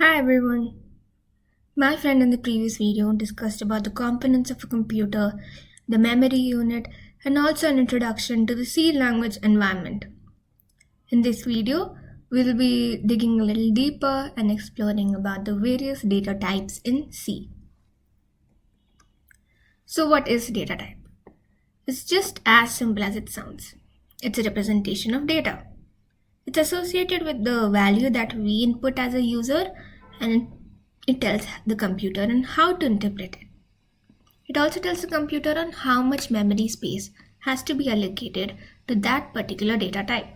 Hi everyone. My friend in the previous video discussed about the components of a computer, the memory unit, and also an introduction to the C language environment. In this video, we'll be digging a little deeper and exploring about the various data types in C. So what is data type? It's just as simple as it sounds. It's a representation of data. It's associated with the value that we input as a user, and it tells the computer on how to interpret it. It also tells the computer on how much memory space has to be allocated to that particular data type.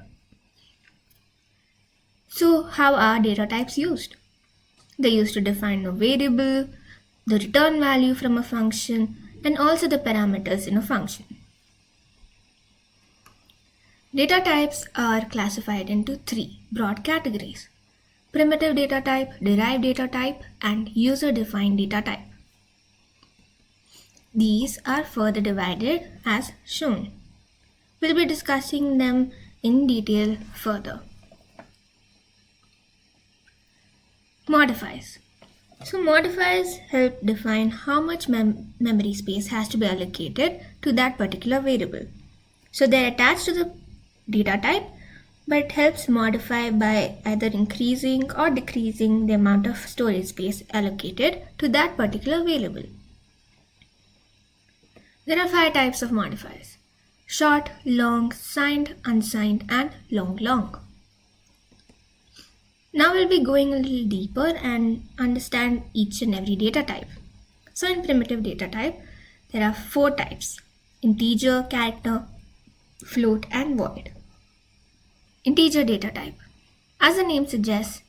So how are data types used? They're used to define a variable, the return value from a function, and also the parameters in a function. Data types are classified into three broad categories: primitive data type, derived data type, and user-defined data type. These are further divided as shown. We'll be discussing them in detail further. Modifiers. So modifiers help define how much memory space has to be allocated to that particular variable. So they're attached to the data type, but it helps modify by either increasing or decreasing the amount of storage space allocated to that particular variable. There are 5 types of modifiers: short, long, signed, unsigned, and long. Now we'll be going a little deeper and understand each and every data type. So in primitive data type, there are 4 types: integer, character, float, and void. Integer data type. As the name suggests,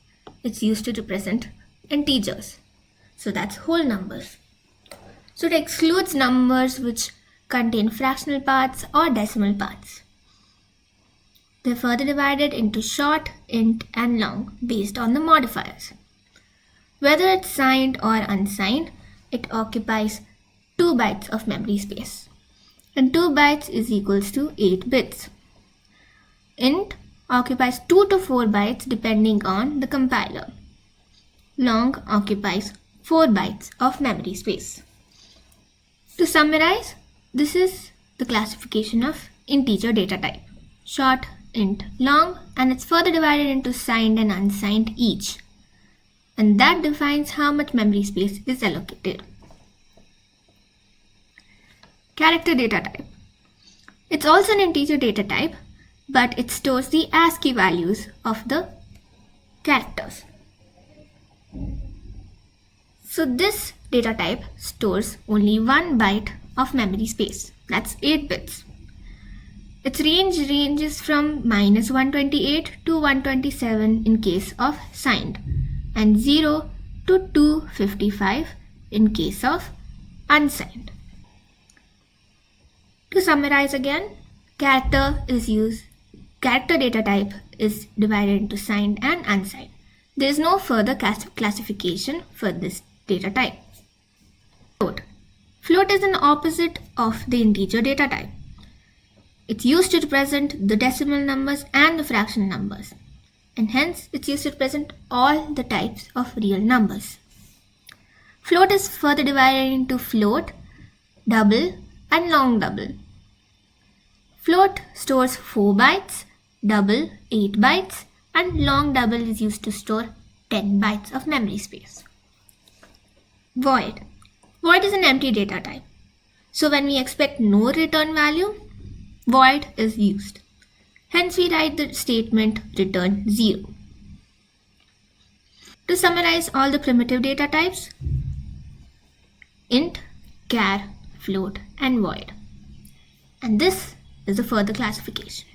it's used to represent integers. So that's whole numbers. So it excludes numbers which contain fractional parts or decimal parts. They're further divided into short, int, and long based on the modifiers. Whether it's signed or unsigned, it occupies 2 bytes of memory space. And 2 bytes is equals to 8 bits. Int occupies 2 to 4 bytes depending on the compiler. Long occupies 4 bytes of memory space. To summarize, this is the classification of integer data type: short, int, long, and it's further divided into signed and unsigned each. And that defines how much memory space is allocated. Character data type. It's also an integer data type, but it stores the ASCII values of the characters. So this data type stores only 1 byte of memory space. That's 8 bits. Its ranges from -128 to 127 in case of signed, and 0 to 255 in case of unsigned. To summarize again, character data type is divided into signed and unsigned. There is no further classification for this data type. Float. Float is an opposite of the integer data type. It's used to represent the decimal numbers and the fractional numbers, and hence it's used to represent all the types of real numbers. Float is further divided into float, double, and long double. Float stores 4 bytes, double 8 bytes, and long double is used to store 10 bytes of memory space. Void. Void is an empty data type. So when we expect no return value, void is used. Hence we write the statement return 0. To summarize all the primitive data types: int, char, float, and void. And this is the further classification.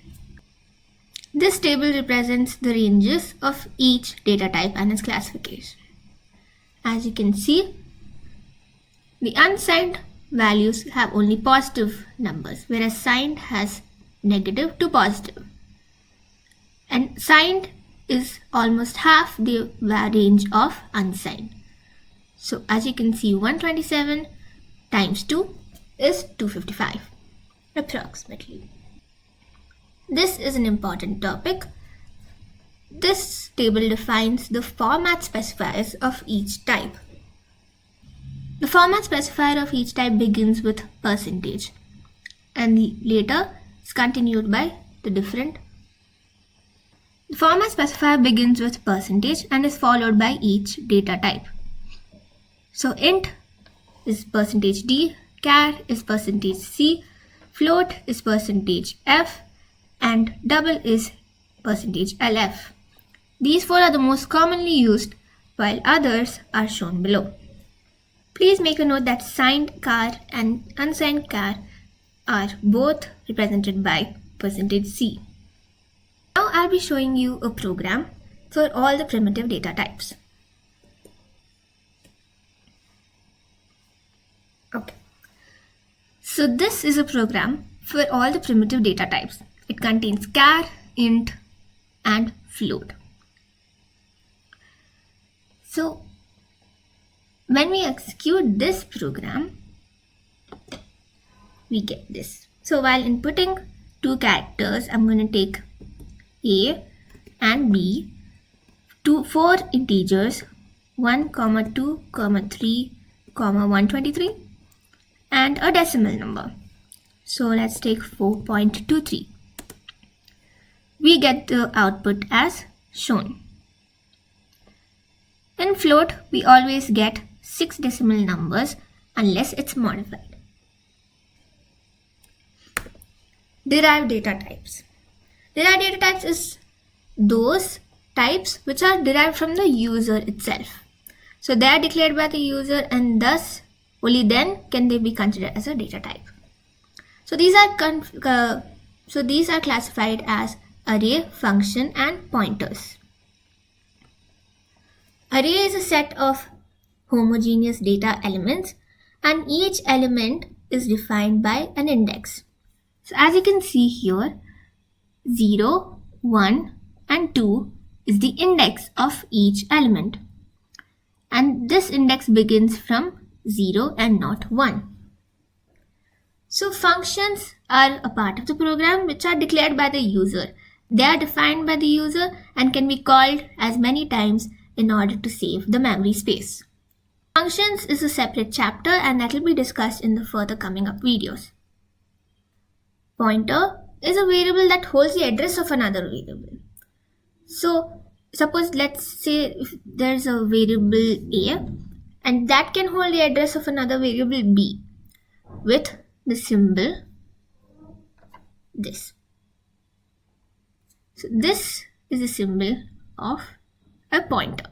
This table represents the ranges of each data type and its classification. As you can see, the unsigned values have only positive numbers, whereas signed has negative to positive. And signed is almost half the range of unsigned. So as you can see, 127 times 2 is 255 approximately. This is an important topic. this table defines the format specifiers of each type. The format specifier of each type begins with percentage and later is continued by the different. The format specifier begins with percentage and is followed by each data type. So int is percentage %d, char is percentage %c, float is percentage %f, and double is percentage %lf. These four are the most commonly used, while others are shown below. Please make a note that signed char and unsigned char are both represented by percentage %c. Now I'll be showing you a program for all the primitive data types. Okay. So this is a program for all the primitive data types. It contains char, int, and float. So when we execute this program, we get this. So while inputting two characters, I'm going to take A and B, four integers, 1, 2, 3, 123, and a decimal number. So let's take 4.23. We get the output as shown. In float, we always get 6 decimal numbers unless it's modified. Derived data types. Derived data types is those types which are derived from the user itself. So they are declared by the user and thus only then can they be considered as a data type. So these are classified as array, function, and pointers. Array is a set of homogeneous data elements and each element is defined by an index. So as you can see here, 0, 1, and 2 is the index of each element. And this index begins from 0 and not 1. So functions are a part of the program which are declared by the user. They are defined by the user and can be called as many times in order to save the memory space. Functions is a separate chapter and that will be discussed in the further coming up videos. Pointer is a variable that holds the address of another variable. So suppose let's say if there's a variable A and that can hold the address of another variable B with the symbol this. So this is a symbol of a pointer.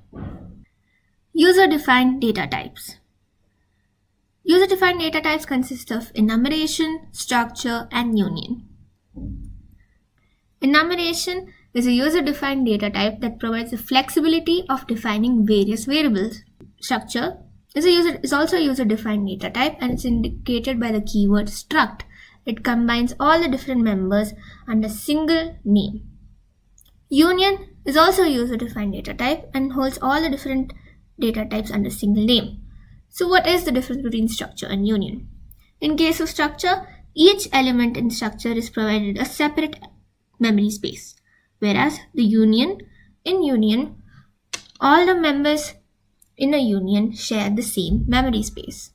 User-defined data types. User-defined data types consist of enumeration, structure, and union. Enumeration is a user-defined data type that provides the flexibility of defining various variables. Structure is also a user-defined data type and it's indicated by the keyword struct. It combines all the different members under a single name. Union is also a user-defined data type and holds all the different data types under a single name. So what is the difference between structure and union? In case of structure, each element in structure is provided a separate memory space, whereas in union, all the members in a union share the same memory space.